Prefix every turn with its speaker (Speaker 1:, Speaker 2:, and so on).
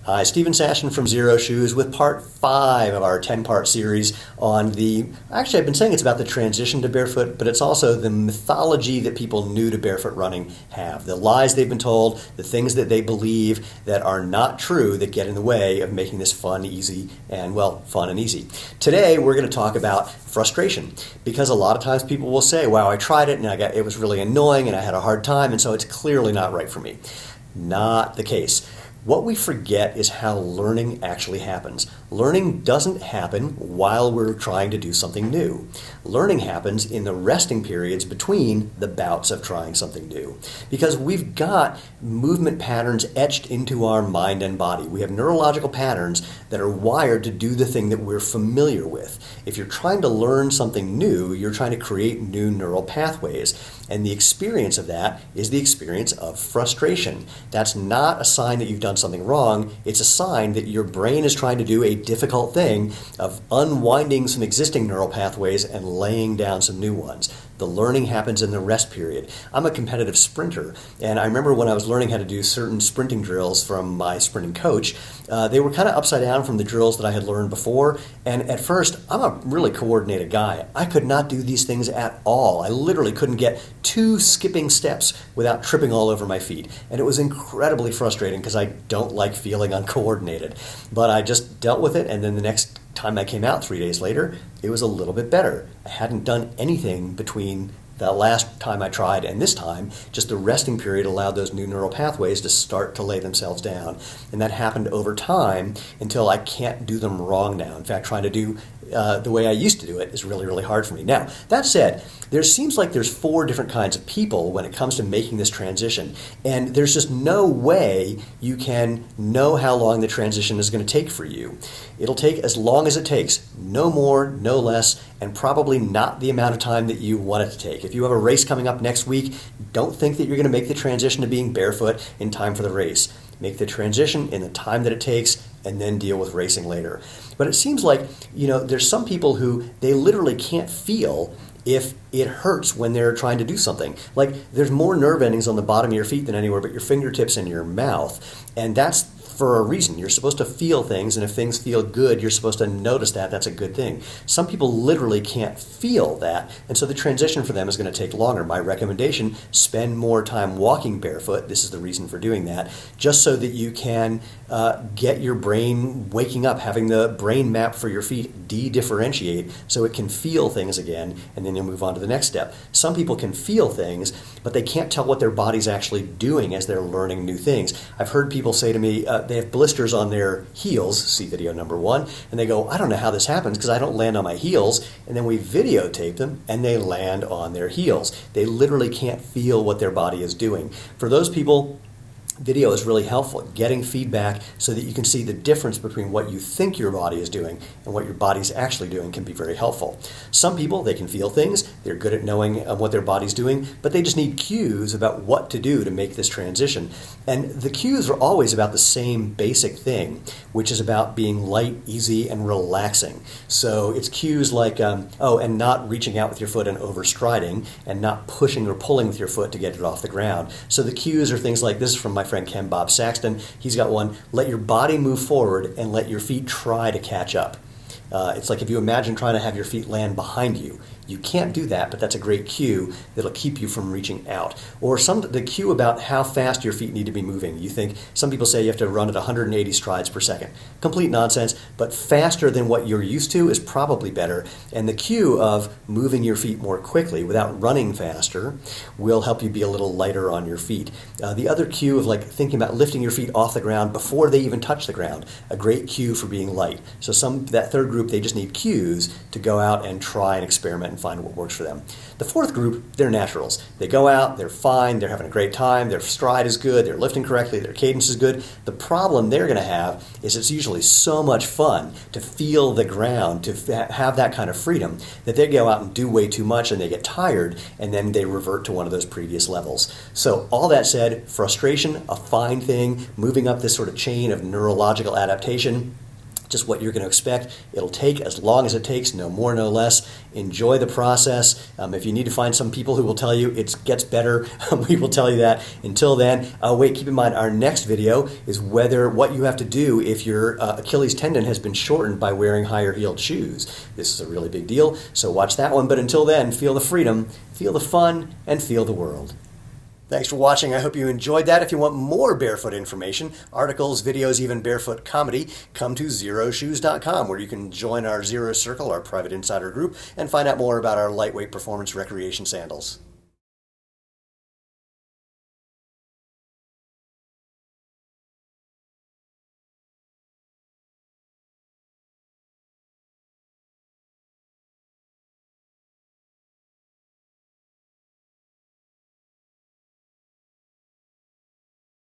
Speaker 1: Hi, Stephen Sashen from Zero Shoes with part 5 of our 10-part series on actually I've been saying it's about the transition to barefoot, but it's also the mythology that people new to barefoot running have. The lies they've been told, the things that they believe that are not true that get in the way of making this fun, easy, and fun and easy. Today we're going to talk about frustration, because a lot of times people will say, wow, I tried it and it was really annoying and I had a hard time, and so it's clearly not right for me. Not the case. What we forget is how learning actually happens. Learning doesn't happen while we're trying to do something new. Learning happens in the resting periods between the bouts of trying something new. Because we've got movement patterns etched into our mind and body. We have neurological patterns that are wired to do the thing that we're familiar with. If you're trying to learn something new, you're trying to create new neural pathways. And the experience of that is the experience of frustration. That's not a sign that you've done something wrong. It's a sign that your brain is trying to do a difficult thing of unwinding some existing neural pathways and laying down some new ones. The learning happens in the rest period. I'm a competitive sprinter, and I remember when I was learning how to do certain sprinting drills from my sprinting coach, they were kind of upside down from the drills that I had learned before, and at first, I'm a really coordinated guy. I could not do these things at all. I literally couldn't get 2 skipping steps without tripping all over my feet, and it was incredibly frustrating because I don't like feeling uncoordinated. But I just dealt with it, and then the next time I came out 3 days later, it was a little bit better. I hadn't done anything between the last time I tried and this time. Just the resting period allowed those new neural pathways to start to lay themselves down. And that happened over time until I can't do them wrong now. In fact, trying to do the way I used to do it is really, really hard for me. Now, that said, there seems like there's 4 different kinds of people when it comes to making this transition. And there's just no way you can know how long the transition is going to take for you. It'll take as long as it takes, no more, no less, and probably not the amount of time that you want it to take. If you have a race coming up next week, don't think that you're going to make the transition to being barefoot in time for the race. Make the transition in the time that it takes and then deal with racing later. But it seems like, there's some people who they literally can't feel if it hurts when they're trying to do something. Like there's more nerve endings on the bottom of your feet than anywhere but your fingertips and your mouth. And that's for a reason. You're supposed to feel things, and if things feel good, you're supposed to notice that. That's a good thing. Some people literally can't feel that, and so the transition for them is going to take longer. My recommendation, spend more time walking barefoot. This is the reason for doing that, just so that you can get your brain waking up, having the brain map for your feet de-differentiate so it can feel things again, and then you'll move on to the next step. Some people can feel things, but they can't tell what their body's actually doing as they're learning new things. I've heard people say to me, they have blisters on their heels, see video number 1, and they go, I don't know how this happens because I don't land on my heels, and then we videotape them and they land on their heels. They literally can't feel what their body is doing. For those people, video is really helpful, getting feedback so that you can see the difference between what you think your body is doing and what your body's actually doing can be very helpful. Some people, they can feel things, they're good at knowing what their body's doing, but they just need cues about what to do to make this transition. And the cues are always about the same basic thing, which is about being light, easy, and relaxing. So it's cues like, and not reaching out with your foot and overstriding, and not pushing or pulling with your foot to get it off the ground. So the cues are things like, this is from my friend Ken Bob Saxton. He's got one, let your body move forward and let your feet try to catch up. It's like if you imagine trying to have your feet land behind you. You can't do that, but that's a great cue that'll keep you from reaching out. Or the cue about how fast your feet need to be moving. You think, some people say you have to run at 180 strides per second. Complete nonsense, but faster than what you're used to is probably better. And the cue of moving your feet more quickly without running faster will help you be a little lighter on your feet. The other cue of thinking about lifting your feet off the ground before they even touch the ground, a great cue for being light. So that third group, they just need cues to go out and try and experiment and find what works for them. The 4th group, they're naturals. They go out, they're fine, they're having a great time, their stride is good, they're lifting correctly, their cadence is good. The problem they're going to have is it's usually so much fun to feel the ground, to have that kind of freedom, that they go out and do way too much and they get tired, and then they revert to one of those previous levels. So all that said, frustration, a fine thing, moving up this sort of chain of neurological adaptation. just what you're going to expect. It'll take as long as it takes, no more, no less. Enjoy the process. If you need to find some people who will tell you it gets better, we will tell you that. Until then, keep in mind our next video is what you have to do if your Achilles tendon has been shortened by wearing higher heeled shoes. This is a really big deal, so watch that one. But until then, feel the freedom, feel the fun, and feel the world. Thanks for watching. I hope you enjoyed that. If you want more barefoot information, articles, videos, even barefoot comedy, come to xeroshoes.com, where you can join our Xero Circle, our private insider group, and find out more about our lightweight performance recreation sandals.